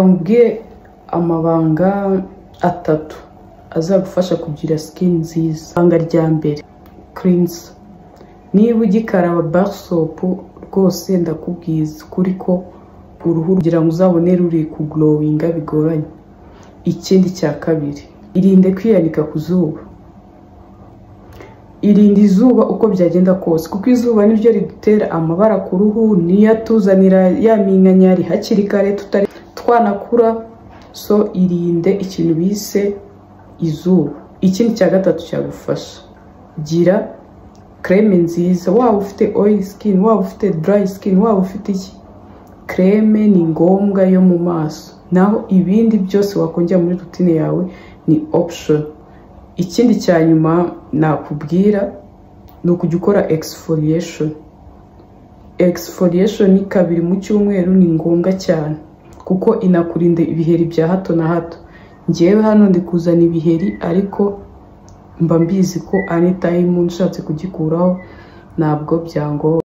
Mbwiye amabanga atatu azagufasha kugira skin nziza. Ibanga rya mbere, cleanse. Niba ugikaraba bar soap rwose ndakubwiza kuri ko uruhu kugira ngo uzabone ruri ku glowinga bigoranye. Ikindi cya kabiri, irinde kwiyanika ku zuba. Irinde izuba uko byagenda kose, kuko izuba niryo ridutera amabara ku ruhu, niyo atuzanira ya minkanyari hakiri kare tutari twanakura. So irinde ikintu bise izuba. Ikindi cya gatatu cyagufasha, gira creme nziza. Waba ufite oil skin, waba ufite dry skin, waba ufite iki, creme ni ngombwa yo mu maso, naho ibindi byose wakongera muri routine yawe ni option. Ikindi cya nyuma nakubwira ni ukujya ukora exfoliation. Exfoliation ni 2 mu cyumweru, ni ngombwa cyane kuko inakurinda ibiheri bya hato na hato. Ngewe hano ndi kuzana ibiheri, ariko mba mbizi ko anytime nshatse kugikuraho ntabwo byangoye.